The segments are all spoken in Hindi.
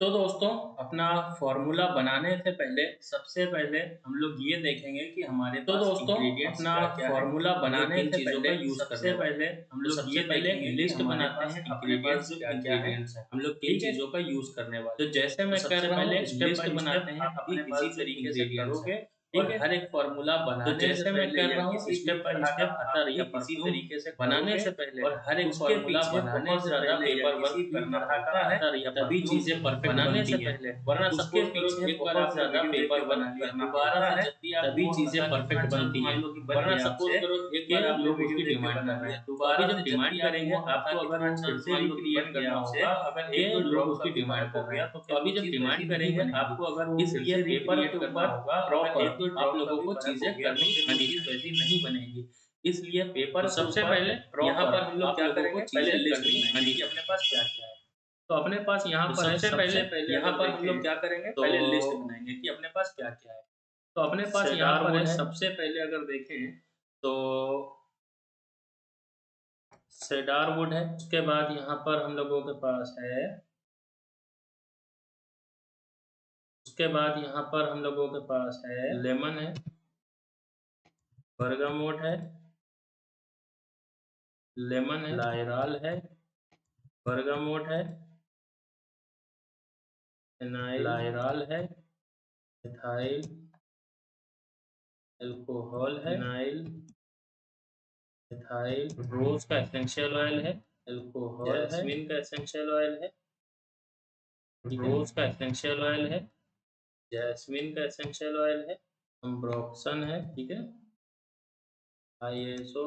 तो दोस्तों, अपना फ़ॉर्मूला बनाने से पहले सबसे पहले हम लोग ये देखेंगे कि हमारे पास इंग्रीडिएंट्स क्या-क्या है। हम लोग किन चीज़ों का यूज़ करने वाले हैं। हम लोग सबसे पहले एक लिस्ट बनाते हैं अपने पास जो इंग्रीडिएंट्स हैं, हम लोग किन चीज़ों का यूज़ करने वाले हैं। तो जैसे मैं कह रहा हूँ लिस्ट बनाते हैं अपने पास जो इंग्रीडिएंट्स हैं, और हर एक फ़ॉर्मूला बनाने से पहले या किसी भी तरह का अतर या परफ्यूम बनाने से पहले और हर एक उसके फ़ॉर्मूला पीछे बनाने बहुत से ज़्यादा पहले या पेपर वर्क किसी भी भी करना तरह का पड़ता है, अतर या तभी परफ्यूम चीज़ें परफेक्ट बनाने बनती से हैं। पहले, वरना उसके सपोज़ करो पीछे एक बार बहुत आपने ज़्यादा वीडियो देख पेपर के वर्क बना लिया, करना दोबारा पड़ता से है, जब भी आप तभी वो चीज़ें पता नहीं परफेक्ट कहाँ जल्द बनती मान हैं। लो कि बन वरना गया सपोज़ आपसे करो एक कि बार आपने लोग वीडियो उसकी देख के डिमांड बना कर रहे लिया, हैं। तो अभी दोबारा जब से जब डिमांड भी आप करेंगे वो पता आपको नहीं अगर कहाँ वो फिर जल्द से मान लो कि रिक्रिएट बन गया करना आपसे होगा, अगर कि 1-2 लोग ड्रॉप्स उसकी अभी डिमांड वर्क कर हो रहे गया, हैं। तो तो फिर वो अभी जब चीज़ डिमांड वैसी नहीं करेंगे बनेगी। आपको अगर वो फिर इसलिए से पेपर रिक्रिएट के करना ऊपर होगा, अगर प्रॉपर 1-2 आप ड्रॉप्स लोगों अभी को वर्क चीज़ें हो गया, तो करनी फिर वो पड़ेगी, चीज़ वैसी नहीं बनेगी। इसलिए तो पेपर के सबसे ऊपर पहले यहाँ प्रॉपर पर हम लोग आप क्या लोगों को करेंगे, पहले चीज़ें लिस्ट करनी बनाएँगे पड़ेगी। कि अपने पास क्या-क्या है। तो अपने पास यहाँ तो पर है सबसे सबसे पहले पहले यहाँ अगर पर हम लोग देखें क्या करेंगे, तो पहले लिस्ट बनाएँगे कि अपने पास क्या-क्या है। तो अपने पास यहाँ सेडार पर है वुड है, सबसे पहले अगर देखें तो सेडार वुड है, उसके बाद यहाँ पर हम लोगों के पास है, उसके बाद यहाँ पर हम लोगों के पास है लेमन है, बरगामोट है, लेमन है, लायराल है, बरगामोट है, फिनाइल, लायराल है, मिथाइल, अल्कोहल है, फिनाइल, मिथाइल, रोज का एसेंशियल ऑयल है, अल्कोहल है, जैस्मिन का एसेंशियल ऑयल है, रोज का एसेंशियल ऑयल है, जैस्मिन का एसेंशियल ऑयल है, अम्ब्रोक्सन है, ठीक है, आईएसओ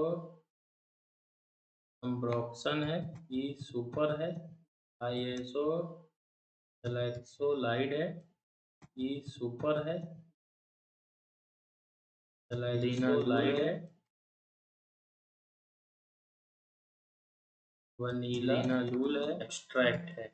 अम्ब्रोक्सन है, ई सुपर है, आईएसओ ग्लाइकोलाइड है, ई सुपर है, ग्लाइकोलाइड है, वनीला लिनालूल है, एक्सट्रैक्ट है।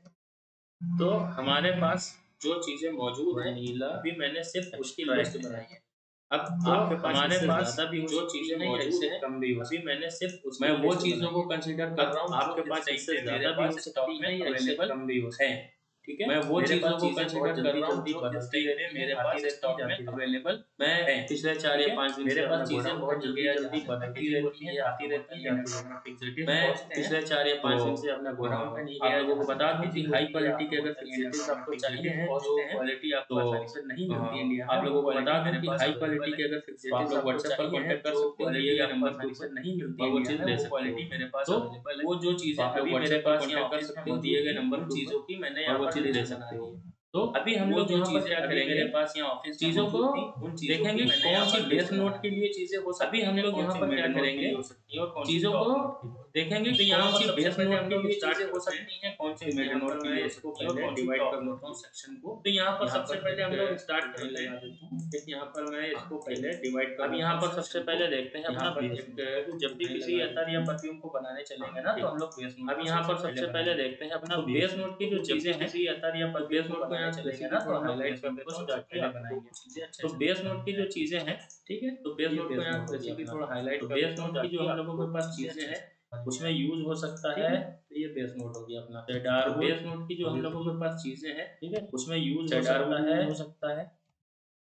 तो हमारे पास जो चीज़ें मौजूद हैं, वनीला अभी मैंने सिर्फ़ उसकी लिस्ट एक्सट्रैक्ट है। बनाई है। अब तो आपके पास हमारे इससे पास ज़्यादा भी हो जो सकती चीज़ें हैं या मौजूद इससे हैं, कम भी हो अभी सकती हैं। मैंने सिर्फ़ उसकी मैं वो लिस्ट चीज़ों बनाई को है। कंसीडर कर अब रहा हूँ आपके जो पास इससे इससे ज़्यादा मेरे भी हो पास सकती स्टॉक हैं में या इससे अवेलेबल कम भी हो है, सकती हैं। ठीक है? मैं वो मेरे चीज़ों पास को चीज़ें बहुत कंसीडर कर रहा हूँ जल्दी-जल्दी जो बनती इससे रहती हैं, मेरे आती पास रहती स्टॉक में जाती रहती हैं। अवेलेबल मैं है, पिछले 4 ठीक या है? 5 दिन मेरे से पास अपना चीज़ें गोडाउन बहुत में ड्यूटी या जल्दी-जल्दी जहाँ से मैं बनती डील रहती होती है, हैं, आती आपको रहती पता ही हैं, है या कि फिर फिक्सेटिव मैं कॉस्ट हैं। पिछले 4 या 5 दिन तो से अपना गोडाउन में नहीं आप गया लोगों जहाँ को से बता मेरी दूँ कि डीलिंग हाई होती है। क्वालिटी आपको के अगर पता ही है फिक्सेटिव्स कि आपको चाहिए फिक्सेटिव हैं, कॉस्ट जो हैं, क्वालिटी तो आपको आसानी से नहीं मिलती इंडिया में, आप वो लोगों को बता क्वालिटी दूँ मेरे कि पास हाई क्वालिटी अवेलेबल के है। अगर तो आप फिक्सेटिव लोग सबको व्हाट्सएप पर चाहिए हैं, कॉन्टैक्ट कर जो सकते हो, दिए क्वालिटी गए आपको नंबर पे आसानी से नहीं मिलती और वो इंडिया चीज़ में, ले वो सकते हो। क्वालिटी मेरे पास तो अवेलेबल है। वो जो तो चीज़ें आप लोग अभी मेरे व्हाट्सएप पर पास यहाँ कॉन्टैक्ट कर ऑफ़िस में सकते हो दिए मौजूद गए थी नंबर उन के ऊपर चीज़ों की मैंने और यहाँ वो पर चीज़ लिस्ट ले बना सकते दी हो। है। तो अभी हम वो लोग जो यहाँ पर चीज़ें अभी करेंगे, मेरे पास यहाँ ऑफ़िस में चीज़ों को मौजूद थी, उन चीज़ों की देखेंगे मैंने यहाँ कौन सी पर लिस्ट बेस बना नोट के दी है। लिए चीज़ें हो अभी सकती हम हैं, लोग कौन यहाँ सी पर मिड क्या नोट के करेंगे लिए हो सकती हैं और कौन सी चीज़ों को टॉप नोट के लिए। देखेंगे तो कि यहाँ कौन पर सी सबसे बेस पहले नोट हम के लोग लिए स्टार्ट चीज़ें हो करते हैं, सकती हैं, कौन सी फिर मिड यहाँ नोट पर के मैं लिए हो इसको सकती हैं और पहले कौन सी डिवाइड कर टॉप नोट लेता के हूँ लिए। सेक्शन को। तो यहाँ पर यहाँ सबसे पर पहले हम लोग स्टार्ट एक लाइन करते लगा हैं। देता हूँ, फिर यहाँ पर मैं हाँ, इसको ठीक पहले है। डिवाइड कर अब लेता यहाँ हूँ पर सबसे सेक्शन को। पहले देखते हैं यहाँ अपना पर बेस एक नोट। तो जब भी लाइन किसी लगा अतर देता या हूँ। परफ्यूम को बनाने हाँ, चलेंगे ना, तो ठीक। हम लोग बेस नोट अब को यहाँ सबसे पर पहले सबसे पहले बनाएँगे। देखते हैं अपना तो बेस बेस नोट नोट की को जो जब भी चीज़ें हैं, किसी अतर या तो परफ्यूम बेस को नोट को बनाने यहाँ चलेंगे ना, बेसिकली तो थोड़ा हम लोग हाइलाइट बेस कर नोट को देता हूँ सबसे ताकि पहले आप लोगों बनाएँगे। को चीज़ें अच्छे तो से बेस समझ नोट में की जो आए। चीज़ें हैं, ठीक है? तो बेस ये नोट को बेस यहाँ नोट हो गया बेसिकली अपना। थोड़ा हाइलाइट तो कर बेस देता हूँ नोट की ताकि जो हम आप लोगों लोगों के को पास चीज़ें चीज़ें अच्छे हैं, से समझ में उसमें आए। यूज़ हो सकता ठीक है, है? तो ये बेस नोट हो गया अपना। सेडार तो वुड बेस नोट की जो हम लोगों के ऑब्वियसली पास चीज़ें हैं, ठीक है? उसमें यूज़ हो सेडार सकता वुड है, यूज़ हो सकता है,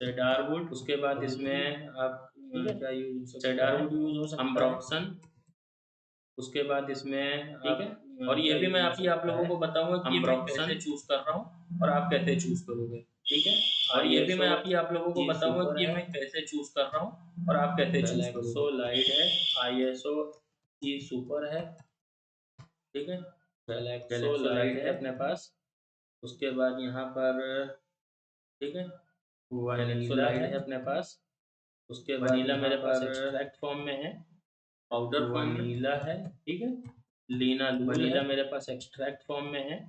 सेडार वुड उसके बाद ऑब्वियसली इसमें आप ठीक है? क्या यूज़ हो सकता सेडार है, वुड यूज़ हो सकता है, अम्ब्रोक्सन। उसके बाद इसमें ठीक है? आप और ये क्या भी मैं यूज़ हो अभी आप सकता लोगों है, को बताऊँगा कि ये मैं कैसे अम्ब्रोक्सन। चूज़ कर रहा हूँ और आप कैसे चूज़ करोगे, ठीक है? और ये भी मैं आईएसओ अभी आप लोगों को ये बताऊँगा सुपर कि ये है, मैं कैसे चूज़ कर रहा हूँ और आप कैसे चूज़ करोगे, गैलेक्सोलाइड है, आईएसओ ये सुपर है, ठीक है? गैलेक्सोलाइड गैलेक्सोलाइट है है, अपने पास। उसके बाद यहाँ पर ठीक है? वनीला गैलेक्सोलाइट है है, अपने पास। उसके बाद वनीला यहाँ मेरे पास पर एक्सट्रैक्ट फॉर्म में है, पाउडर फॉर्म में, वनीला है, ठीक है? लीनालूल वनीला है, मेरे पास एक्सट्रैक्ट फॉर्म में है,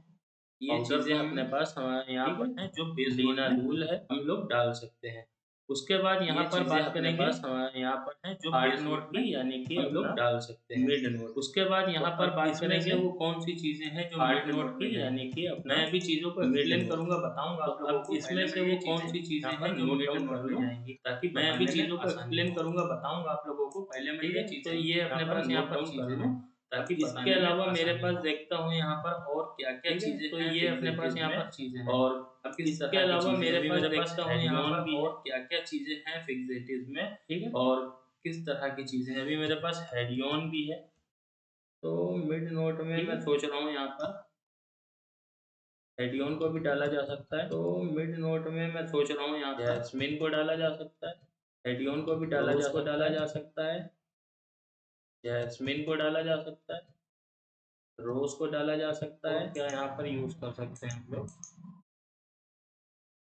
ये पाउडर चीज़ें फॉर्म अपने में, पास हमारे यहाँ ठीक है? पर हैं जो बेस नोट में लीनालूल है, हम लोग डाल सकते हैं। उसके बाद यहाँ ये पर चीज़ें बात अपने करेंगे पास हमारे यहाँ पर हैं जो हार्ड बेस नोट नोट में की, यानी कि हम अपना लोग डाल सकते हैं। Mid note. उसके बाद तो यहाँ पर अब बात इसमें से करेंगे वो कौन-सी चीज़ें हैं जो हार्ड मिड नोट नोट में की, हैं। यानी कि अपना मैं अभी चीज़ों को मिड एक्सप्लेन नोट। करूँगा, बताऊँगा तो आप लोगों अब को। इसमें पहले मैं से वो ये चीज़ें कौन-सी चीज़ें यहाँ हैं पर जो नोट मिड डाउन नोट कर में लूँ, जाएँगी, ताकि मैं अभी बताने में चीज़ों को आसानी एक्सप्लेन हो। करूँगा, बताऊँगा आप लोगों को। पहले मैं ठीक ये है? तो चीज़ें ये यहाँ अपने पर पास यहाँ नोट पर डाउन कर चीज़ें लूँ, हैं। ताकि इसके अलावा मेरे पास देखता हूँ यहाँ पर और क्या क्या चीजें तो हैं ये अपने पास यहाँ पर चीजें हैं। और अब इसके अलावा मेरे पास देखता हूँ यहाँ पर और क्या क्या चीजें हैं फिक्सेटिव में, ठीक है, और किस तरह की चीजें हैं। अभी मेरे पास हेडियन भी है, तो मिड नोट में मैं सोच रहा हूँ यहाँ पर हेडियन को भी डाला जा सकता है। तो मिड नोट में मैं सोच रहा हूँ यहाँ पर जैस्मिन को डाला जा सकता है, हेडियन को भी डाला जा सकता है, जैस्मिन को डाला जा सकता है, रोज को डाला जा सकता है। क्या यहाँ पर यूज कर सकते हैं हम लोग,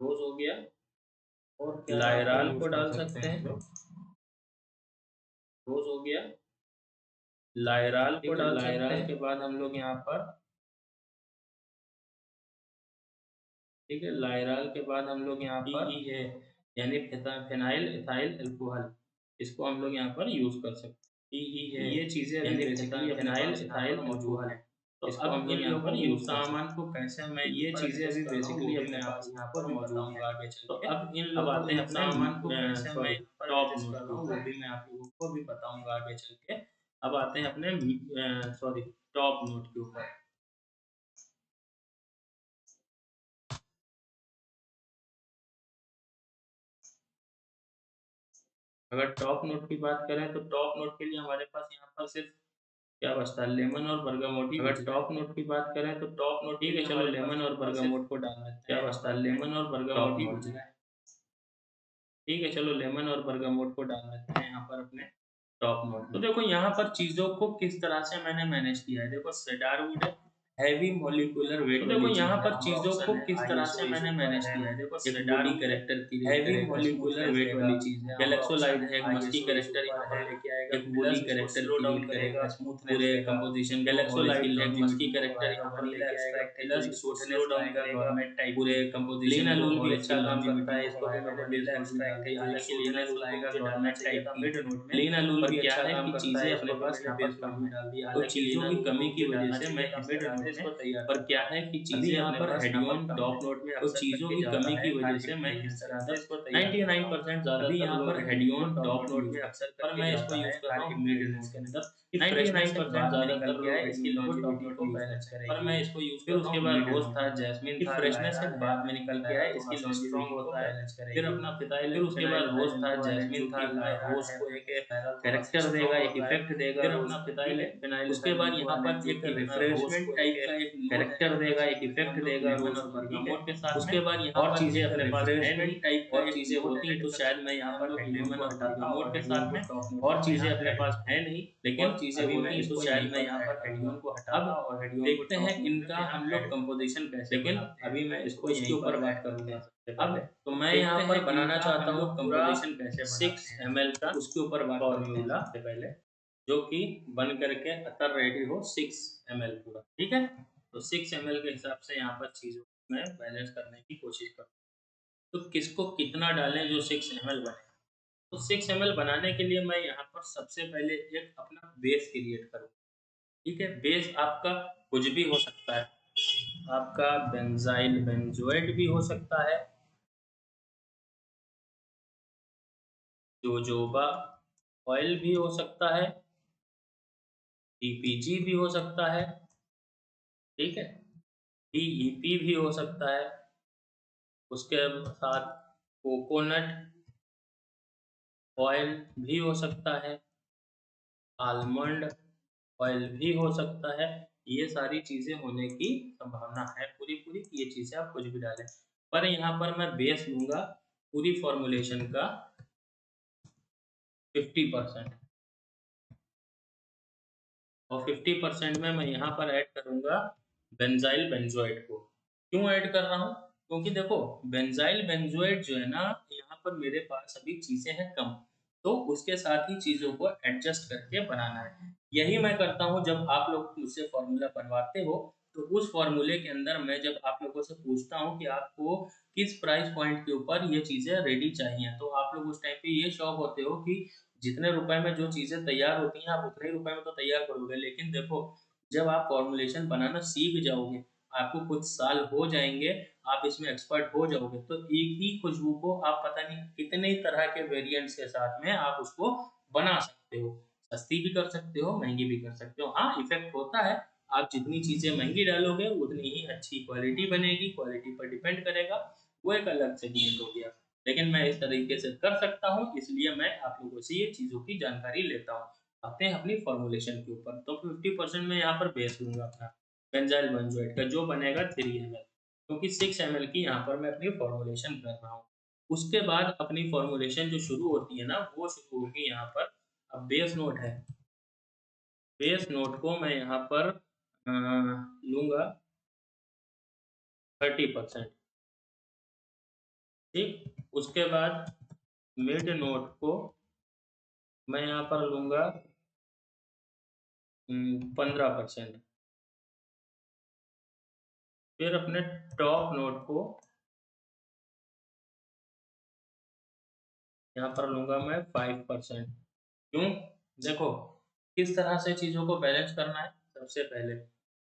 रोज हो गया, और क्या लायराल को डाल सकते हैं, रोज हो गया, लायराल को डाल सकते हैं। के बाद हम लोग यहाँ पर, ठीक है, लायराल के बाद हम लोग यहाँ पर है यानी फेनाइल इथाइल अल्कोहल, इसको हम लोग यहाँ पर यूज कर सकते हैं। ये चीजें अभी बेसिकली फेनाइल इथाइल अल्कोहल है, तो अब इन लोगों यूज सामान को कैसे मैं ये चीजें अभी बेसिकली अपने पास यहाँ पर मौजूद है आगे चल के। तो अब इन लोग आते हैं सामान को कैसे मैं टॉप नोट कर रहा हूँ, वो भी मैं आप लोगों को भी बताऊंगा आगे चल के। अब आते हैं अपने सॉरी टॉप नोट के ऊपर। अगर टॉप नोट की बात करें तो टॉप नोट के लिए हमारे पास यहाँ पर सिर्फ क्या बचता है, लेमन और बर्गामोटी। अगर टॉप नोट की बात करें तो टॉप नोट, ठीक है चलो लेमन और बर्गामोट को डाल देते हैं। क्या बचता है, लेमन और बर्गामोटी बच गया। ठीक है चलो लेमन और बर्गामोट को डाल देते हैं यहाँ पर अपने टॉप नोट। तो देखो यहाँ पर चीजों को किस तरह से मैंने मैनेज किया है। देखो सेडारवुड है, हैवी मॉलिक्यूलर वेट। तो देखो यहाँ पर चीजों को किस तरह से मैंने मैनेज किया है। देखो सेडारवुड कैरेक्टर की हैवी मॉलिक्यूलर वेट वाली चीज है। गैलेक्सोलाइड है, एक मस्की कैरेक्टर यहाँ पर लेके आएगा, एक वुडी कैरेक्टर स्लो डाउन करेगा पूरे कंपोजिशन। गैलेक्सोलाइड है, मस्की कैरेक्टर यहाँ पर लेके आएगा, प्लस स्लो डाउन करेगा पूरे कंपोजिशन। लीना लूल भी अच्छा काम करता है, इसको भी मैंने बेस नोट में डाल दिया। हालांकि लीना लूल लाएगा गवर्नमेंट टाइप का मिड नोट में। लीना लूल भी क्या है कि चीजें अपने पास यहाँ पर कम है, तो चीजों की कमी की वजह से मैं मिड नोट में, पर क्या है कि चीजें यहाँ पर हेडियन टॉप नोट में, तो चीजों की कमी की वजह से मैं इसके अंदर 99% ज्यादा यहाँ पर हेडियन टॉप नोट में अक्सर, पर मैं इसको यूज कर रहा हूँ मिड नोट के अंदर। 99% ज्यादातर क्या है इसकी लॉन्जिविटी को बैलेंस करेगी, पर मैं इसको यूज कर रहा हूँ। उसके बाद रोज था, जैस्मिन था, फ्रेशनेस से बाद में निकल के आए, इसकी लॉन्जिविटी होता है बैलेंस करेगी। फिर अपना फिर उसके बाद रोज था, जैस्मिन था, रोज को एक कैरेक्टर देगा, एक इफेक्ट देगा। फिर अपना फिनाइल, उसके बाद यहाँ पर एक रिफ्रेशमेंट टाइप का एक कैरेक्टर देगा, एक इफेक्ट देगा रोज और बर्गामोट के साथ। उसके बाद यहाँ और चीजें अपने पास रिफ्रेशमेंट टाइप और चीजें होती हैं, तो शायद मैं यहाँ पर लेमन और बर्गामोट के साथ में और चीजें अपने पास है नहीं, लेकिन चीजें होती हैं, तो शायद मैं यहाँ पर हेडियन को हटाता और हेडियन देखते हैं इनका हम लोग कंपोजिशन कैसे। लेकिन अभी मैं इसको उसके ऊपर बात करूंगा। अब तो मैं यहाँ पर बनाना चाहता हूँ कंपोजिशन कैसे 6 ml का, उसके ऊपर बात फॉर्मूला सबसे पहले, जो कि बन करके अतर रेडी हो 6 ml पूरा। ठीक है, तो 6 ml के हिसाब से यहाँ पर चीजों को मैं बैलेंस करने की कोशिश करूँ। तो किसको कितना डालें जो 6 ml बने। तो 6 ml बनाने के लिए मैं यहाँ पर सबसे पहले एक अपना बेस क्रिएट करूँ। ठीक है, बेस आपका कुछ भी हो सकता है, आपका बेंजाइल बेंजोएट भी हो सकता है, जोजोबा ऑयल भी हो सकता है, टीपीजी भी हो सकता है, ठीक है, डीईपी भी हो सकता है, उसके साथ कोकोनट ऑयल भी हो सकता है, आलमंड ऑयल भी हो सकता है। ये सारी चीजें होने की संभावना है पूरी पूरी, ये चीजें आप कुछ भी डालें। पर यहाँ पर मैं बेस लूंगा पूरी फॉर्मुलेशन का 50%, और 50% में मैं यहाँ पर ऐड करूंगा बेंजाइल बेंजोएट को। क्यों ऐड कर रहा हूँ, क्योंकि देखो बेंजाइल बेंजोएट जो है ना, यहाँ पर मेरे पास अभी चीजें हैं कम, तो उसके साथ ही चीजों को एडजस्ट करके बनाना है। यही मैं करता हूँ जब आप लोग मुझसे फॉर्मूला बनवाते हो, तो उस फॉर्मूले के अंदर मैं जब आप लोगों से पूछता हूँ कि आपको किस प्राइस पॉइंट के ऊपर ये चीजें रेडी चाहिए, तो आप लोग उस टाइम पे ये शौक होते हो कि जितने रुपए में जो चीजें तैयार होती हैं आप उतने ही रुपए में तो तैयार करोगे। लेकिन देखो जब आप फॉर्मुलेशन बनाना सीख जाओगे, आपको कुछ साल हो जाएंगे, आप इसमें एक्सपर्ट हो जाओगे, तो एक ही खुशबू को आप पता नहीं कितने तरह के वेरिएंट्स के साथ में आप उसको बना सकते हो। सस्ती भी कर सकते हो, महंगी भी कर सकते हो। हाँ, इफेक्ट होता है, आप जितनी चीजें महंगी डालोगे उतनी ही अच्छी क्वालिटी बनेगी, क्वालिटी पर डिपेंड करेगा, वो एक अलग सेगमेंट हो गया। लेकिन मैं इस तरीके से कर सकता हूँ, इसलिए मैं आप लोगों से ये चीजों की जानकारी लेता हूँ। आते हैं अपनी फॉर्मुलेशन के ऊपर। तो 50% में यहाँ पर बेस लूंगा अपना बेंजाइल बेंजोएट का, जो बनेगा 3 ml, क्योंकि 6 ml की यहाँ पर मैं अपनी फॉर्मुलेशन कर रहा हूँ। उसके बाद अपनी फॉर्मुलेशन जो शुरू होती है ना, वो शुरू होगी यहाँ पर। अब बेस नोट है, बेस नोट को मैं यहाँ पर लूंगा 30%। ठीक, उसके बाद मिड नोट को मैं यहाँ पर लूंगा 15%। फिर अपने टॉप नोट को यहाँ पर लूंगा मैं 5%। क्यों? देखो, किस तरह से चीज़ों को बैलेंस करना है। सबसे पहले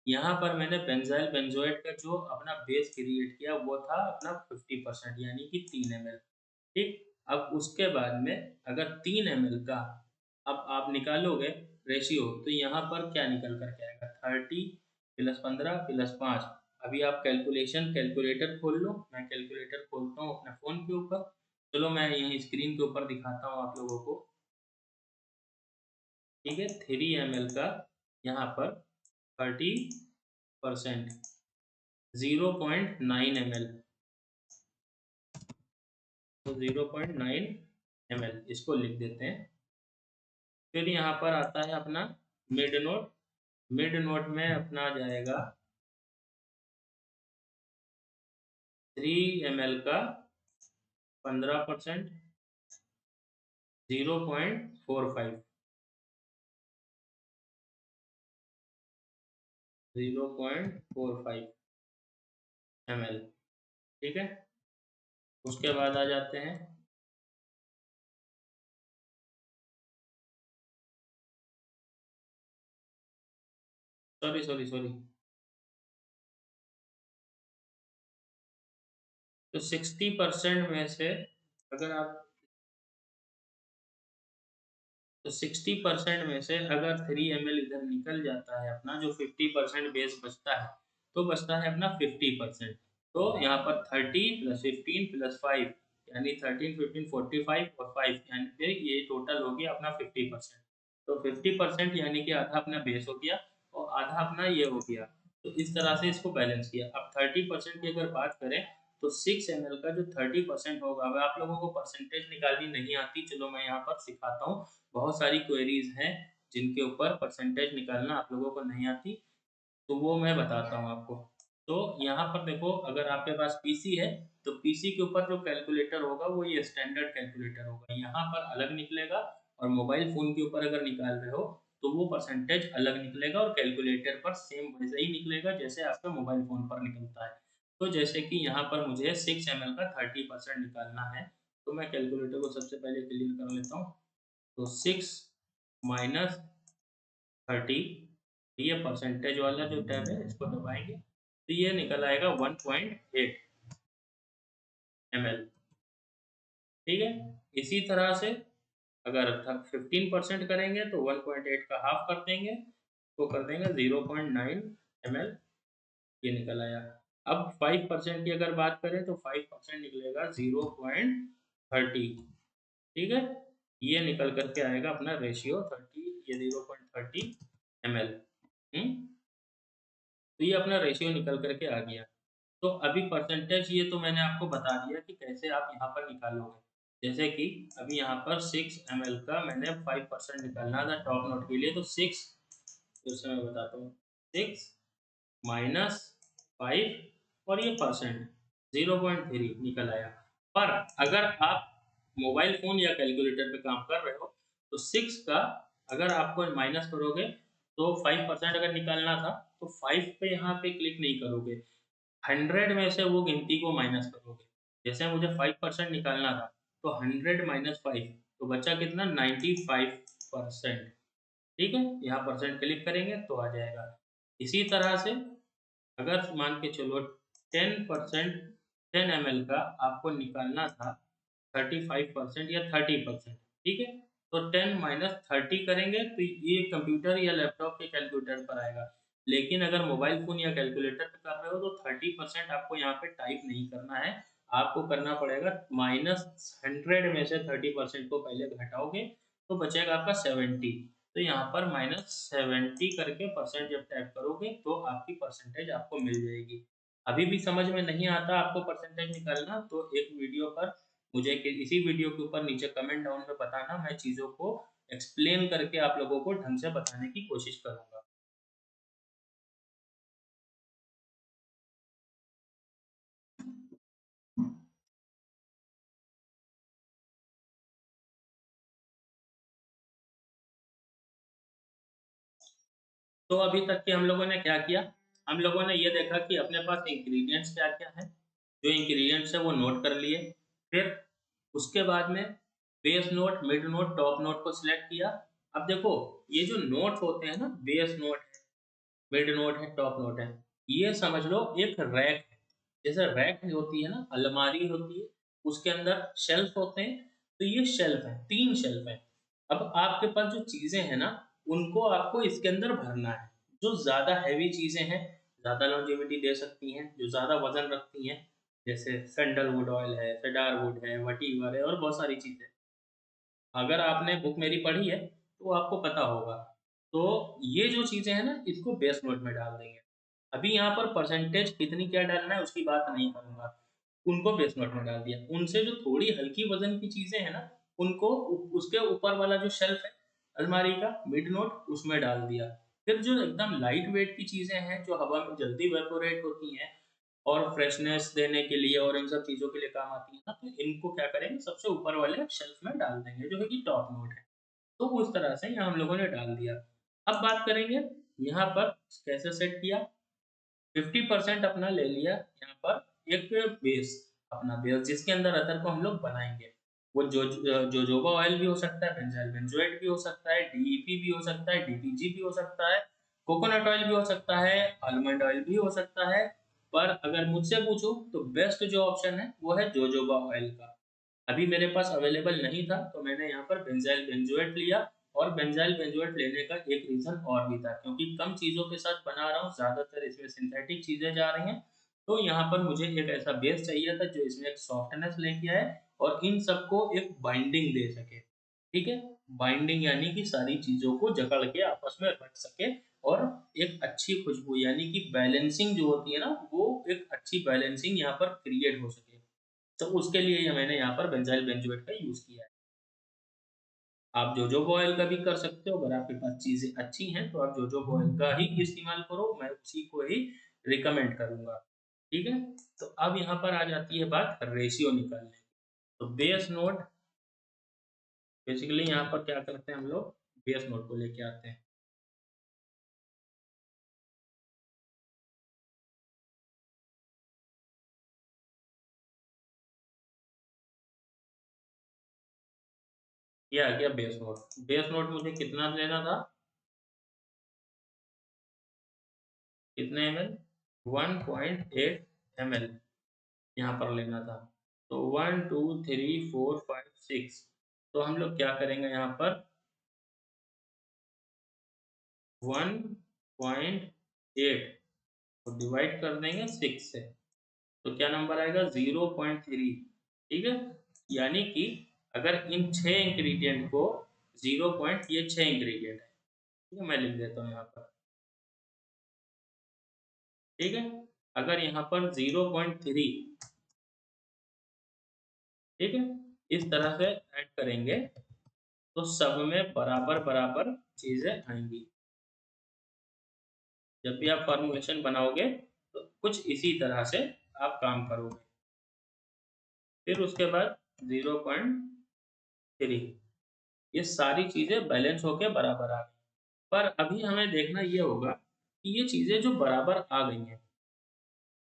यहाँ पर मैंने बेंजाइल बेंजोएट का जो अपना बेस क्रिएट किया वो था अपना 50%, यानी कि 3 ml। ठीक, अब उसके बाद में अगर 3 ml का अब आप निकालोगे रेशियो, तो यहाँ पर क्या निकल कर के आएगा, 30 प्लस 15 प्लस 5। अभी आप कैलकुलेटर खोल लो, मैं कैलकुलेटर खोलता हूँ अपने फ़ोन के ऊपर। चलो मैं यहीं स्क्रीन के ऊपर दिखाता हूँ आप लोगों को। ठीक है, 3 ml का यहाँ पर 30%, 0.9 ml, तो 0.9 ml इसको लिख देते हैं। फिर यहाँ पर आता है अपना मिड नोट। मिड नोट में अपना जाएगा 3 ml का 15%, 0.45, 0.45 ml। ठीक है, उसके बाद आ जाते हैं सॉरी सॉरी सॉरी तो 60% में से अगर आप तो 60% में से अगर 3 ml इधर निकल जाता है अपना, जो 50% बेस बचता है, तो बचता है अपना 50%। तो यहाँ पर 30 प्लस 15 प्लस 5, यानी 13 15 45 और 5, यानी फिर ये टोटल हो गया अपना 50%। तो 50% यानी कि आधा अपना बेस हो गया और आधा अपना ये हो गया। तो इस तरह से इसको बैलेंस किया। अब 30% की अगर बात करें, तो 6 ml का जो 30% होगा, अब आप लोगों को परसेंटेज निकालनी नहीं आती, चलो मैं यहाँ पर सिखाता हूँ। बहुत सारी क्वेरीज हैं जिनके ऊपर परसेंटेज निकालना आप लोगों को नहीं आती, तो वो मैं बताता हूँ आपको। तो यहाँ पर देखो, अगर आपके पास पीसी है, तो पीसी के ऊपर जो कैलकुलेटर होगा वो ये स्टैंडर्ड कैलकुलेटर होगा, यहाँ पर अलग निकलेगा। और मोबाइल फ़ोन के ऊपर अगर निकाल रहे हो, तो वो परसेंटेज अलग निकलेगा और कैलकुलेटर पर सेम वैसा ही निकलेगा जैसे आपका मोबाइल फ़ोन पर निकलता है। तो जैसे कि यहाँ पर मुझे 6 ml का 30% निकालना है, तो मैं कैलकुलेटर को सबसे पहले क्लियर कर लेता हूँ। तो 6 माइनस 30, ये परसेंटेज वाला जो टैब है इसको दबाएंगे, तो ये निकल आएगा 1.8 ml। ठीक है, इसी तरह से अगर 15% करेंगे तो 1.8 का हाफ कर देंगे, तो कर देंगे 0.9 ml, ये निकल आया। अब 5% की अगर बात करें तो 5% निकलेगा 0.30। ठीक है, ये निकल करके आएगा अपना रेशियो 30, ये 0.30 ml। तो ये अपना रेशियो निकल करके आ गया। तो अभी परसेंटेज ये तो मैंने आपको बता दिया कि कैसे आप यहाँ पर निकालोगे। जैसे कि अभी यहाँ पर 6 ml का मैंने 5% निकालना था टॉप नोट के लिए, तो 6, फिर से मैं बताता हूँ, 6 माइनस 5 और ये परसेंट 0.3 निकल आया। पर अगर आप मोबाइल फ़ोन या कैलकुलेटर पे काम कर रहे हो, तो 6 का अगर आपको माइनस करोगे, तो 5% अगर निकालना था, तो 5 पे यहाँ पे क्लिक नहीं करोगे, 100 में से वो गिनती को माइनस करोगे। जैसे मुझे 5% निकालना था, तो 100 माइनस 5, तो बचा कितना, 95%। ठीक है, यहाँ परसेंट क्लिक करेंगे तो आ जाएगा। इसी तरह से अगर मान के चलो 10%, 10 ml का आपको निकालना था 35% या 30%, ठीक है? तो 10 माइनस 30 करेंगे तो ये कंप्यूटर या लैपटॉप के कैलकुलेटर पर आएगा। लेकिन अगर मोबाइल फ़ोन या कैलकुलेटर पे कर रहे हो तो 30% आपको यहाँ पे टाइप नहीं करना है। आपको करना पड़ेगा -100 में से 30% को पहले घटाओगे तो बचेगा आपका 70। तो यहाँ पर -70 करके परसेंट जब टाइप करोगे तो आपकी परसेंटेज आपको मिल जाएगी। अभी भी समझ में नहीं आता आपको परसेंटेज निकालना तो एक वीडियो पर मुझे इसी वीडियो के ऊपर नीचे कमेंट डाउन में बताना, मैं चीज़ों को एक्सप्लेन करके आप लोगों को ढंग से बताने की कोशिश करूँगा। तो अभी तक के हम लोगों ने क्या किया? हम लोगों ने ये देखा कि अपने पास इंग्रीडिएंट्स क्या-क्या हैं। जो इंग्रीडिएंट्स हैं वो नोट कर लिए। फिर उसके बाद में base note, mid note, top note को सिलेक्ट किया। अब देखो ये जो नोट होते हैं ना, बेस नोट है, मिड नोट है, टॉप नोट है, ये समझ लो एक रैक है। जैसे रैक होती है ना, अलमारी होती है, उसके अंदर शेल्फ होते हैं, तो ये शेल्फ है, 3 शेल्फ हैं। अब आपके पास जो चीज़ें हैं ना, उनको आपको इसके अंदर भरना है। जो ज़्यादा हेवी चीज़ें हैं, ज़्यादा लॉन्जेविटी दे सकती हैं, जो ज़्यादा वज़न रखती हैं, जैसे सैंडलवुड ऑयल है, सेडारवुड है, वटीवर है और बहुत सारी चीज़ें। अगर आपने बुक मेरी पढ़ी है, तो आपको पता होगा। तो ये जो चीज़ें हैं ना, इसको बेस नोट में डाल देंगे। अभी यहाँ पर परसेंटेज कितनी क्या डालना है, उसकी बात नहीं करूँगा। उनको बेस नोट में डाल दिया। उनसे जो थोड़ी हल्की वज़न की चीज़ें हैं ना, उनको उसके ऊपर वाला जो शेल्फ है, अलमारी का मिड नोट, उसमें डाल दिया। फिर जो एकदम लाइट वेट की चीज़ें हैं, जो हवा में जल्दी इवेपोरेट होती हैं और फ्रेशनेस देने के लिए और इन सब चीज़ों के लिए काम आती है ना, तो इनको क्या करेंगे सबसे ऊपर वाले शेल्फ में डाल देंगे, जो है कि टॉप नोट है। तो उस तरह से यहाँ हम लोगों ने डाल दिया। अब बात करेंगे यहाँ पर कैसे सेट किया। 50% अपना ले लिया यहाँ पर एक बेस, अपना बेस जिसके अंदर अतर को हम लोग बनाएँगे। वो जोजोबा ऑयल भी हो सकता है, बेंज़ाइल बेंज़ोएट भी हो सकता है, डीईपी भी हो सकता है, डीपीजी भी हो सकता है, कोकोनट ऑयल भी हो सकता है, आलमंड ऑयल भी हो सकता है। पर अगर मुझसे पूछो तो बेस्ट जो ऑप्शन है वो है जोजोबा ऑयल का। अभी मेरे पास अवेलेबल नहीं था तो मैंने यहाँ पर बेंज़ाइल बेंज़ोएट लिया और बेंज़ाइल बेंज़ोएट लेने का एक रीज़न और भी था क्योंकि कम चीज़ों के साथ बना रहा हूँ, ज़्यादातर इसमें सिंथेटिक चीज़ें जा रही हैं। तो यहाँ पर मुझे एक ऐसा बेस चाहिए था जो इसमें एक सॉफ्टनेस लेके आए और इन सबको एक बाइंडिंग दे सके। ठीक है? बाइंडिंग यानी कि सारी चीज़ों को जकड़ के आपस में रख सके और एक अच्छी खुशबू यानी कि बैलेंसिंग जो होती है ना, वो एक अच्छी बैलेंसिंग यहाँ पर क्रिएट हो सके। तो उसके लिए ये मैंने यहाँ पर बेंज़ाइल बेंज़ोएट का यूज़ किया है। आप जोजोबा ऑयल का भी कर सकते हो, अगर आपके पास चीज़ें अच्छी हैं, तो आप जोजोबा ऑयल का ही इस्तेमाल करो, मैं उसी को ही रिकमेंड करूँगा। ठीक है? तो अब यहाँ पर आ जाती है बात रेशियो निकालने की। तो बेस नोट बेसिकली यहाँ पर क्या करते हैं हम लोग, बेस नोट को लेके आते हैं। ये आ गया बेस नोट। बेस नोट मुझे कितना लेना था? कितने एमएल? 1.8 एमएल यहाँ पर लेना था। तो 1, 2, 3, 4, 5, 6 तो हम लोग क्या करेंगे यहाँ पर 1.8 को डिवाइड कर देंगे 6 से, तो क्या नंबर आएगा 0.3। ठीक है? यानी कि अगर इन 6 इंग्रीडिएंट को 0 पॉइंट ये 6 इंग्रीडिएंट है। ठीक है? मैं लिख देता हूँ यहाँ पर। ठीक है? अगर यहाँ पर 0.3 ठीक है? इस तरह से ऐड करेंगे तो सब में बराबर-बराबर चीज़ें आएँगी। जब भी आप फ़ॉर्मूलेशन बनाओगे तो कुछ इसी तरह से आप काम करोगे। फिर उसके बाद 0.3 ये सारी चीज़ें बैलेंस होके बराबर आ गई। पर अभी हमें देखना ये होगा कि ये चीज़ें जो बराबर आ गई हैं,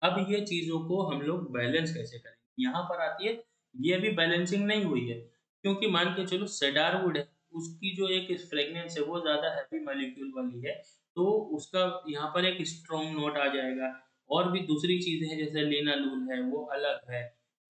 अब ये चीज़ों को हम लोग बैलेंस कैसे करेंगे? यहाँ पर आती है, ये अभी बैलेंसिंग नहीं हुई है, क्योंकि मान के चलो सेडार वुड है, उसकी जो एक फ्रेग्रेंस है वो ज़्यादा हैवी मॉलिक्यूल वाली है, तो उसका यहाँ पर एक स्ट्रॉन्ग नोट आ जाएगा। और भी दूसरी चीज़ें हैं जैसे लिनालूल है, वो अलग है।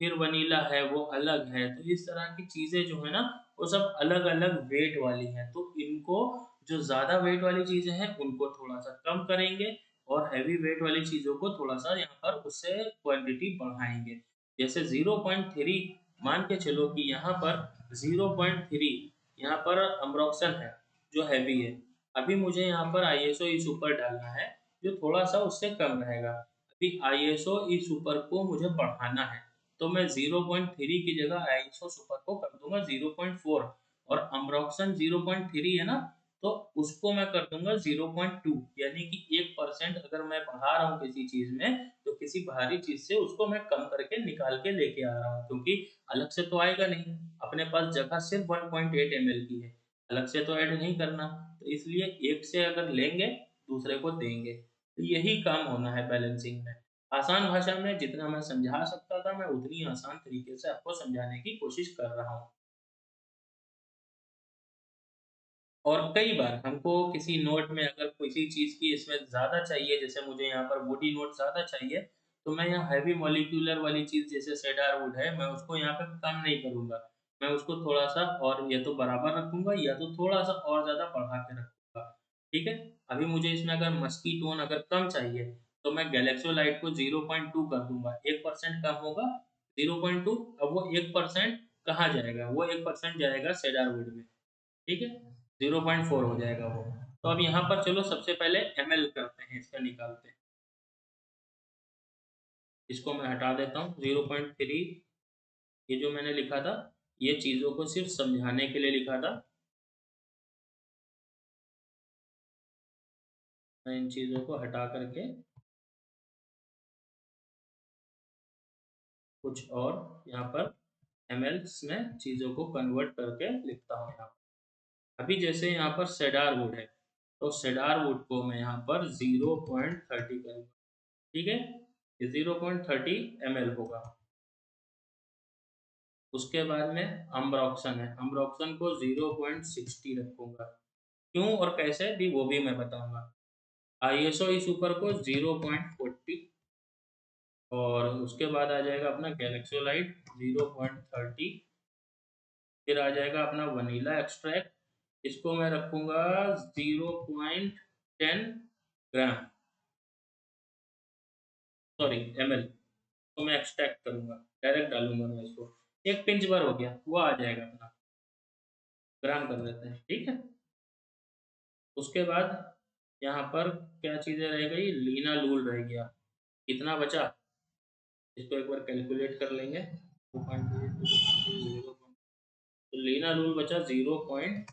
फिर वनीला है वो अलग है। तो इस तरह की चीज़ें जो है ना वो सब अलग-अलग वेट वाली हैं। तो इनको जो ज़्यादा वेट वाली चीज़ें हैं उनको थोड़ा-सा कम करेंगे और हेवी वेट वाली चीज़ों को थोड़ा-सा यहाँ पर उससे क्वांटिटी बढ़ाएँगे। जैसे 0.3 मान के चलो कि यहाँ पर 0.3 यहाँ पर अम्ब्रोक्सन है जो हेवी है। अभी मुझे यहाँ पर आईएसओ ई सुपर डालना है जो थोड़ा-सा उससे कम रहेगा। अभी आईएसओ ई सुपर को मुझे बढ़ाना है। तो मैं 0.3 की जगह आईएसओ सुपर को कर दूँगा 0.4 और अम्ब्रोक्सन 0.3 है ना, तो उसको मैं कर दूँगा 0.2 यानी कि 1% अगर मैं बढ़ा रहा हूँ किसी चीज़ में, तो किसी बाहरी चीज़ से उसको मैं कम करके निकाल के लेके आ रहा हूँ क्योंकि अलग से तो आएगा नहीं। अपने पास जगह सिर्फ 1.8 एमएल की है, अलग से तो ऐड नहीं करना। तो इसलिए एक से अगर लेंगे, दूसरे को देंगे। तो यही काम होना है बैलेंसिंग में। आसान भाषा में जितना मैं समझा सकता था, मैं उतनी आसान तरीके से आपको समझाने की कोशिश कर रहा हूँ। और कई बार हमको किसी नोट में अगर किसी चीज़ की इसमें ज़्यादा चाहिए, जैसे मुझे यहाँ पर बॉडी नोट ज़्यादा चाहिए, तो मैं यहाँ हेवी मॉलिक्यूलर वाली चीज़ जैसे सेडार वुड है, मैं उसको यहाँ पे कम नहीं करूँगा। मैं उसको थोड़ा-सा और या तो बराबर रखूँगा या तो थोड़ा-सा और ज़्यादा बढ़ा के रखूँगा। ठीक है? अभी मुझे इसमें अगर मस्की टोन अगर कम चाहिए, तो मैं गैलेक्सोलाइट को 0.2 कर दूँगा। 1% कम होगा, 0.2 अब वो 1% कहाँ जाएगा? वो 1% जाएगा सेडार वुड में। ठीक है? 0.4 हो जाएगा वो। तो अब यहाँ पर चलो सबसे पहले एमएल करते हैं, इसका निकालते हैं। इसको मैं हटा देता हूँ 0.3 ये जो मैंने लिखा था, ये चीज़ों को सिर्फ़ समझाने के लिए लिखा था। मैं इन चीज़ों को हटा कर के कुछ और यहाँ पर एमएल्स में चीज़ों को कन्वर्ट करके लिखता हूँ यहाँ पर। अभी जैसे यहाँ पर सेडार वुड है, तो सेडार वुड को मैं यहाँ पर 0.30 करूँगा। ठीक है? ये 0.30 एमएल होगा। उसके बाद में अम्ब्रोक्सन है, अम्ब्रोक्सन को 0.60 रखूँगा। क्यों और कैसे भी वो भी मैं बताऊँगा। आईएसओ इस ऊपर को 0.40 और उसके बाद आ जाएगा अपना गैलेक्सोलाइट 0.30 फिर आ जाएगा अपना वनीला एक्सट्रैक्ट, इसको मैं रखूँगा 0.10 ग्राम सॉरी एमएल तो मैं एक्सट्रैक्ट करूँगा, डायरेक्ट डालूँगा मैं इसको। 1 पिंच भर हो गया, वो आ जाएगा अपना, ग्राम कर देते हैं, ठीक है? उसके बाद यहाँ पर क्या चीज़ें रह गई? लीनालूल रह गया। कितना बचा? इसको एक बार कैलकुलेट कर लेंगे। 2.0 तो लीनालूल बचा 0.10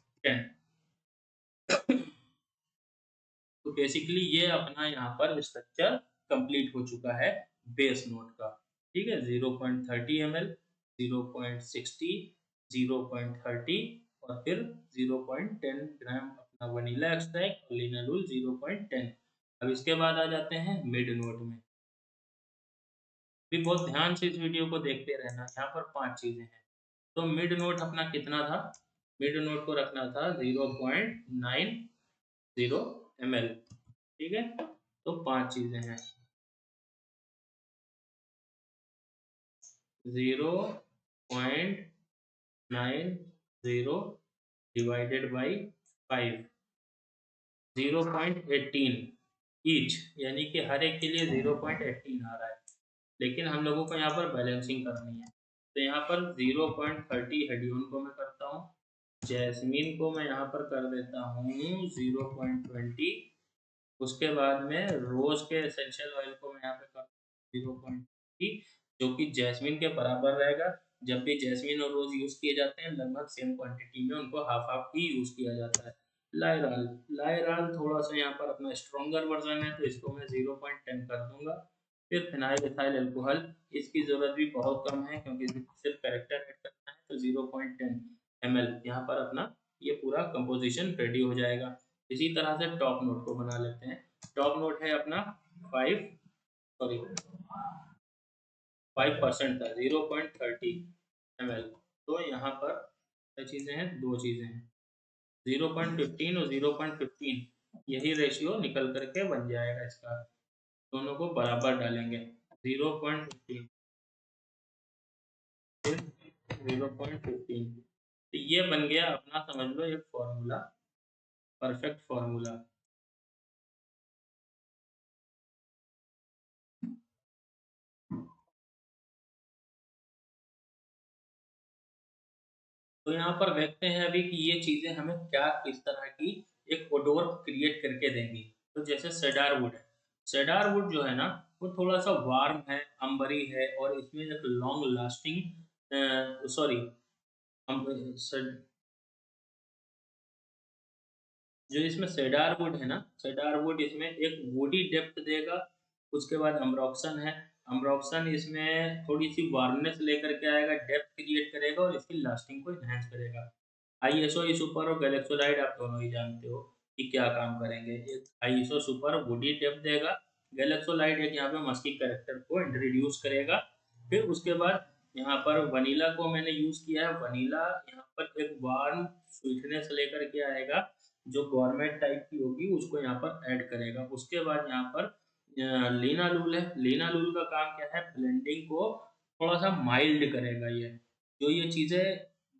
तो बेसिकली ये अपना यहाँ पर स्ट्रक्चर कंप्लीट हो चुका है बेस नोट का। ठीक है? 0.30 एमएल, 0.60, 0.30 और फिर 0.10 ग्राम अपना वनीला एक्सट्रैक्ट और लिनालूल 0.10। अब इसके बाद आ जाते हैं मिड नोट में। भी बहुत ध्यान से इस वीडियो को देखते रहना, यहाँ पर 5 चीज़ें हैं। तो मिड नोट अपना कितना था? मिड नोट को रखना था 0.90 एमएल। ठीक है? तो 5 चीज़ें हैं। 0.90 डिवाइडेड बाई 5 0.18 ईच यानी कि हर एक के लिए 0.18 आ रहा है। लेकिन हम लोगों को यहाँ पर बैलेंसिंग करनी है। तो यहाँ पर 0.30 हेडियोन को मैं करता हूँ। जैस्मीन को मैं यहाँ पर कर देता हूँ 0.20 उसके बाद में रोज़ के एसेंशियल ऑयल को मैं यहाँ पे कर 0.20 जो कि जैस्मिन के बराबर रहेगा। जब भी जैस्मिन और रोज़ यूज़ किए जाते हैं लगभग सेम क्वांटिटी में उनको हाफ-हाफ ही यूज़ किया जाता है। लायराल, लायराल थोड़ा-सा यहाँ पर अपना स्ट्रॉन्गर वर्ज़न है तो इसको मैं 0.10 कर दूँगा। फिर फिनाइल एथाइल अल्कोहल इसकी ज़रूरत भी बहुत कम है क्योंकि सिर्फ कैरेक्टर ऐड करना है तो 0.10 एमएल यहाँ पर अपना ये पूरा कंपोज़िशन रेडी हो जाएगा। इसी तरह से टॉप नोट को बना लेते हैं। टॉप नोट है अपना 5 सॉरी 5% था 0.30 एमएल। तो यहाँ पर क्या चीज़ें हैं? 2 चीज़ें हैं 0.15 और 0.15 यही रेशियो निकल कर के बन जाएगा इसका। दोनों को बराबर डालेंगे 0.15 फिर 0.15। तो ये बन गया अपना, समझ लो एक फॉर्मूला, परफेक्ट फॉर्मूला। तो यहाँ पर देखते हैं अभी कि ये चीजें हमें क्या किस तरह की एक ओडोर क्रिएट करके देंगी। तो जैसे सेडार वुड है, सेडार वुड जो है ना वो थोड़ा सा वार्म है, अंबरी है, और इसमें एक लॉन्ग लास्टिंग, सॉरी, जो इसमें सेडार वुड है ना, सेडार वुड इसमें एक वुडी डेप्थ देगा। उसके बाद अम्ब्रोक्सन है, अम्ब्रोक्सन इसमें थोड़ी सी वार्मनेस लेकर के आएगा, डेप्थ क्रिएट करेगा और इसकी लास्टिंग को इनहेंस करेगा। आईएसओ सुपर और गैलेक्सोलाइड आप दोनों ही जानते हो कि क्या काम करेंगे। आईएसओ सुपर वुडी डेप्थ देगा, गैलेक्सोलाइड एक यहाँ पे मस्की कैरेक्टर को इंट्रोड्यूस करेगा। फिर उसके बाद यहाँ पर वनीला को मैंने यूज किया है, वनीला यहाँ पर एक वार्म स्वीटनेस लेकर के आएगा, जो गवर्नमेंट टाइप की होगी उसको यहाँ पर ऐड करेगा। उसके बाद यहाँ पर लीनालूल है, लीनालूल का काम क्या है, ब्लेंडिंग को थोड़ा सा माइल्ड करेगा। ये जो ये चीजें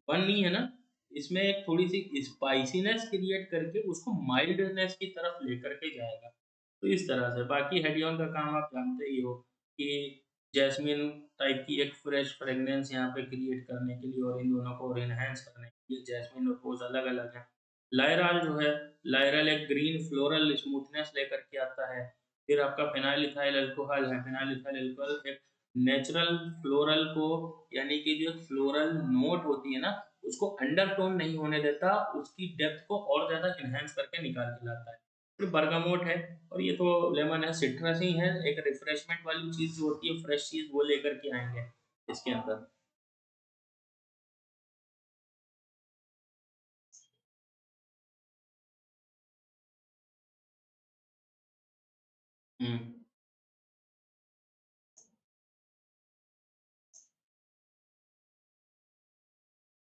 बननी है ना, इसमें एक थोड़ी सी स्पाइसीनेस क्रिएट करके उसको माइल्डनेस की तरफ लेकर के जाएगा। तो इस तरह से बाकी हेडियन का काम आप जानते ही हो कि जैस्मिन टाइप की एक फ्रेश फ्रेग्रेंस यहाँ पे क्रिएट करने के लिए और इन दोनों को इनहेंस करने के लिए जैस्मिन और रोज अलग अलग है। लायराल जो है, लायरल एक ग्रीन फ्लोरल स्मूथनेस लेकर के आता है। फिर आपका फिनाइल इथाइल अल्कोहल है, फिनाइल इथाइल अल्कोहल एक नेचुरल फ्लोरल को, यानी कि जो फ्लोरल नोट होती है ना उसको अंडरटोन नहीं होने देता, उसकी डेप्थ को और ज्यादा इनहेंस करके निकाल के लाता है। फिर बर्गामोट है, और ये तो लेमन है, सिट्रस ही है, एक रिफ्रेशमेंट वाली चीज जो होती है फ्रेश चीज वो लेकर के आएंगे इसके अंदर। हम्म।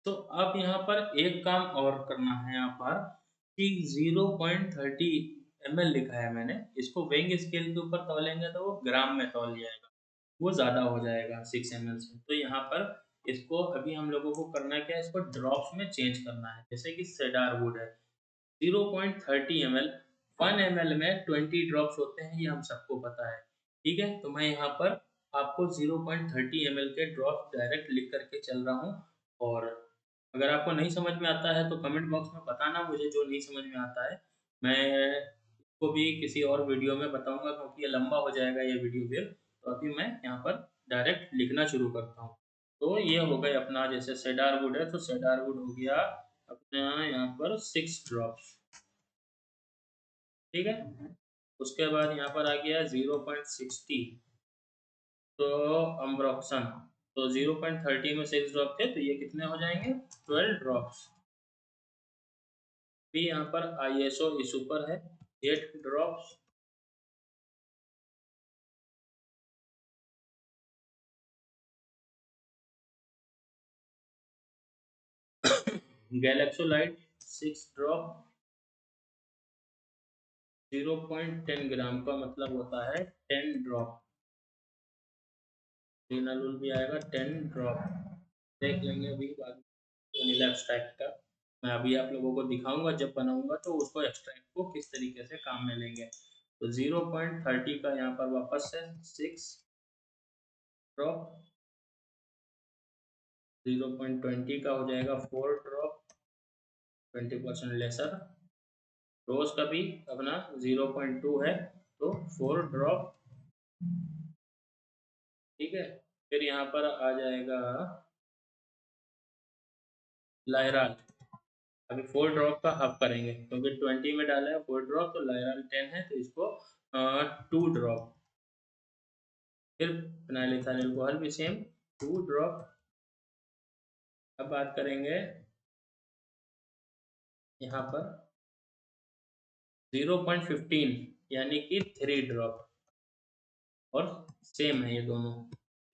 तो अब यहाँ पर एक काम और करना है यहाँ पर कि 0.30 ml लिखा है मैंने, इसको वेइंग स्केल के ऊपर तौलेंगे तो वो ग्राम में तौल जाएगा, वो ज्यादा हो जाएगा 6 ml से। तो यहाँ पर इसको अभी हम लोगों को करना क्या है, इसको ड्रॉप्स में चेंज करना है। जैसे कि सेडार वुड है 0.30 ml, 1 ml में 20 ड्रॉप्स होते हैं, ये हम सबको पता है। ठीक है, तो मैं यहाँ पर आपको 0.30 ml के ड्रॉप डायरेक्ट लिख करके चल रहा हूँ। और अगर आपको नहीं समझ में आता है तो कमेंट बॉक्स में बताना मुझे, जो नहीं समझ में आता है मैं इसको भी किसी और वीडियो में बताऊंगा, क्योंकि ये लंबा हो जाएगा ये वीडियो फिर। तो अभी मैं यहाँ पर डायरेक्ट लिखना शुरू करता हूँ। तो ये हो गए अपना, जैसे सेडार वुड है तो सेडार वुड हो गया अपने यहाँ पर 6 ड्रॉप्स। ठीक है, उसके बाद यहाँ पर आ गया 0.60, तो अम्ब्रोक्सन। तो 0.30 में 6 ड्रॉप थे, तो ये कितने हो जाएंगे, 12 ड्रॉप्स। भी यहाँ पर आईएसओ सुपर है 8 ड्रॉप्स। गैलेक्सोलाइट 6 ड्रॉप। 0.10 ग्राम का मतलब होता है 10 ड्रॉप। लिनालुल भी आएगा 10 ड्रॉप। देख लेंगे अभी बाद वनीला एक्सट्रैक्ट का। मैं अभी आप लोगों को दिखाऊंगा जब बनाऊंगा तो उसको एक्सट्रैक्ट को किस तरीके से काम में लेंगे। तो 0.30 का यहाँ पर वापस से 6 ड्रॉप। 0.20 का हो जाएगा 4 ड्रॉप, 20% लेसर। रोज का भी अपना 0.2 है, तो 4 ड्रॉप। ठीक है, फिर यहाँ पर आ जाएगा लायराल। अभी 4 ड्रॉप का हाफ करेंगे क्योंकि 20 में डाला है 4 ड्रॉप, तो लायराल 10 है तो इसको 2 ड्रॉप। फिर फिनाइल इथाइल अल्कोहल भी सेम 2 ड्रॉप। अब बात करेंगे यहाँ पर 0.15 यानी कि 3 ड्रॉप, और सेम है ये दोनों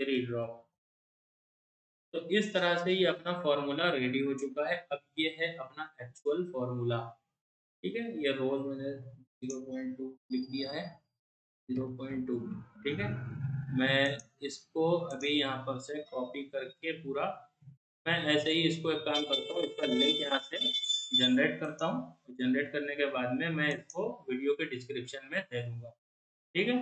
3 ड्रॉप। तो इस तरह से ये अपना फॉर्मूला रेडी हो चुका है। अब ये है अपना एक्चुअल फॉर्मूला। ठीक है, ये रोज मैंने 0.2 लिख दिया है, 0.2। ठीक है, मैं इसको अभी यहाँ पर से कॉपी करके पूरा, मैं ऐसे ही इसको एक काम करता हूँ, इसका लिंक यहाँ से जनरेट करता हूँ। जनरेट करने के बाद में मैं इसको वीडियो के डिस्क्रिप्शन में दे दूँगा। ठीक है?